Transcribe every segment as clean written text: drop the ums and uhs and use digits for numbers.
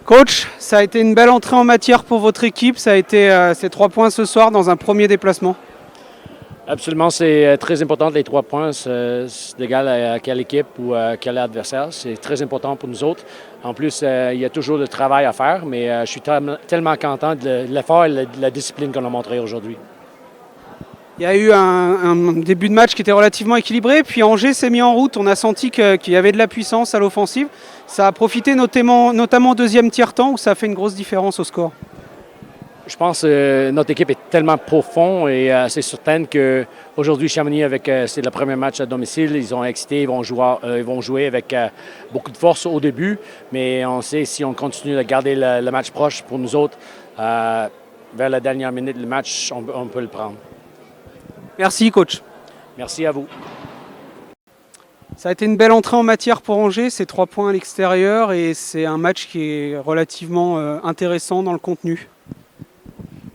Coach, ça a été une belle entrée en matière pour votre équipe. Ça a été ces 3 points ce soir dans un premier déplacement. Absolument, c'est très important les 3 points. C'est égal à quelle équipe ou à quel adversaire. C'est très important pour nous autres. En plus, il y a toujours le travail à faire, mais je suis tellement content de l'effort et de la discipline qu'on a montré aujourd'hui. Il y a eu un début de match qui était relativement équilibré, puis Angers s'est mis en route. On a senti qu'il y avait de la puissance à l'offensive. Ça a profité notamment au deuxième tiers-temps où ça a fait une grosse différence au score. Je pense que notre équipe est tellement profonde et c'est certain qu'aujourd'hui, Chamonix, c'est le premier match à domicile, ils ont excité, ils vont jouer avec beaucoup de force au début, mais on sait si on continue de garder le match proche pour nous autres, vers la dernière minute du match, on peut le prendre. Merci coach. Merci à vous. Ça a été une belle entrée en matière pour Angers, c'est 3 points à l'extérieur et c'est un match qui est relativement intéressant dans le contenu.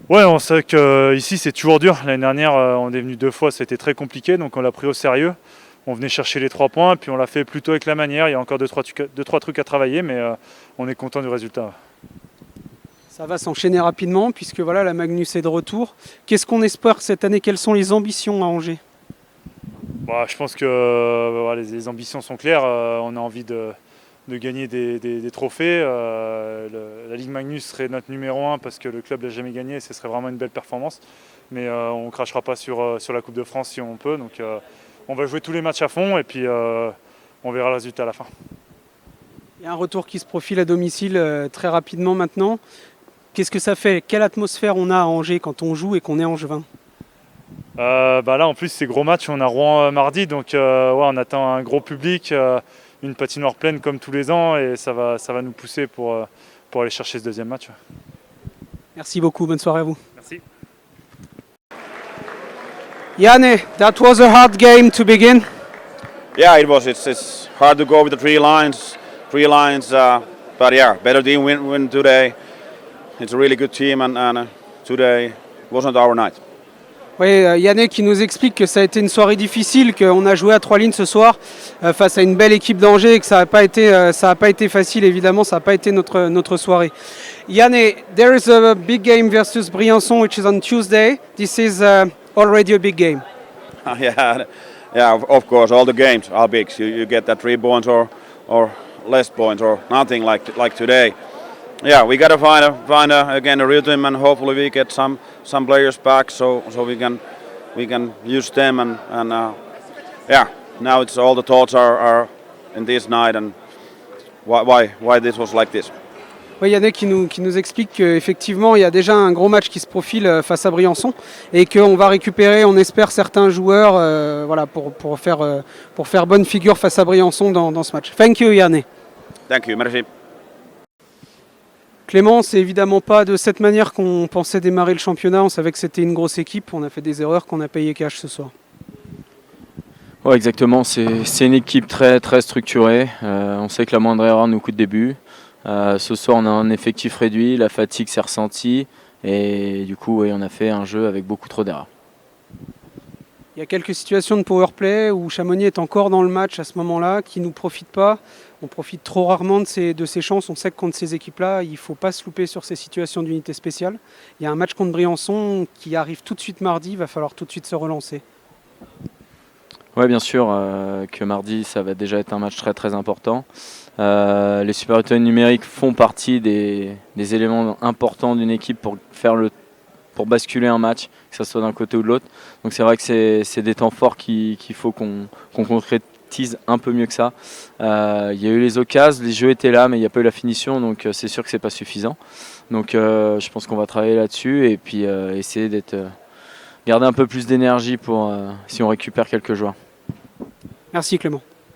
Ouais, on sait qu'ici c'est toujours dur. L'année dernière, on est venu 2 fois, c'était très compliqué, donc on l'a pris au sérieux. On venait chercher les 3 points, puis on l'a fait plutôt avec la manière. Il y a encore 2-3 trucs à travailler, mais on est content du résultat. Ça va s'enchaîner rapidement puisque voilà, la Magnus est de retour. Qu'est-ce qu'on espère cette année? Quelles sont les ambitions à Angers? Je pense que les ambitions sont claires. On a envie de gagner des trophées. La Ligue Magnus serait notre numéro 1 parce que le club n'a jamais gagné et ce serait vraiment une belle performance. Mais on ne crachera pas sur la Coupe de France si on peut. Donc on va jouer tous les matchs à fond et puis on verra le résultat à la fin. Il y a un retour qui se profile à domicile très rapidement maintenant. Qu'est-ce que ça fait? Quelle atmosphère on a à Angers quand on joue et qu'on est angevin? Là en plus c'est gros match, on a Rouen mardi, donc on attend un gros public, une patinoire pleine comme tous les ans et ça va nous pousser pour aller chercher ce deuxième match. Merci beaucoup, bonne soirée à vous. Merci. Janne, that was a hard game to begin. Yeah, it was. It's hard to go with the three lines, but yeah, better team win today. It's a really good team and today wasn't our night. Oui, Yannick qui nous explique que ça a été une soirée difficile, qu'on a joué à 3 lignes ce soir face à une belle équipe d'Angers et que ça n'a pas été facile, évidemment, ça n'a pas été notre soirée. Yannick, there is a big game versus Briançon which is on Tuesday. This is already a big game. Yeah, of course, all the games are big. You get that 3 points or less points or nothing like today. Yeah, we got to find again a rhythm and hopefully we get some players back so we can use them and yeah, now it's all the thoughts are in this night and why this was like this. Oui, Yannick qui nous explique qu'effectivement il y a déjà un gros match qui se profile face à Briançon et qu'on va récupérer, on espère, certains joueurs pour faire bonne figure face à Briançon dans ce match. Thank you Yannick. Thank you, merci. Clément, c'est évidemment pas de cette manière qu'on pensait démarrer le championnat. On savait que c'était une grosse équipe. On a fait des erreurs qu'on a payé cash ce soir. Ouais, exactement. C'est une équipe très, très structurée. On sait que la moindre erreur nous coûte des buts. Ce soir, on a un effectif réduit. La fatigue s'est ressentie. Et du coup, on a fait un jeu avec beaucoup trop d'erreurs. Il y a quelques situations de powerplay où Chamonix est encore dans le match à ce moment-là, qui ne nous profitent pas. On profite trop rarement de ces chances. On sait que contre ces équipes-là, il ne faut pas se louper sur ces situations d'unité spéciale. Il y a un match contre Briançon qui arrive tout de suite mardi. Il va falloir tout de suite se relancer. Oui, bien sûr que mardi, ça va déjà être un match très très important. Les supériorités numériques font partie des éléments importants d'une équipe pour basculer un match, que ce soit d'un côté ou de l'autre. Donc c'est vrai que c'est des temps forts qu'il faut qu'on concrétise un peu mieux que ça. Il y a eu les occasions, les jeux étaient là, mais il n'y a pas eu la finition, donc c'est sûr que c'est pas suffisant. Donc je pense qu'on va travailler là-dessus et puis essayer garder un peu plus d'énergie pour si on récupère quelques joueurs. Merci Clément.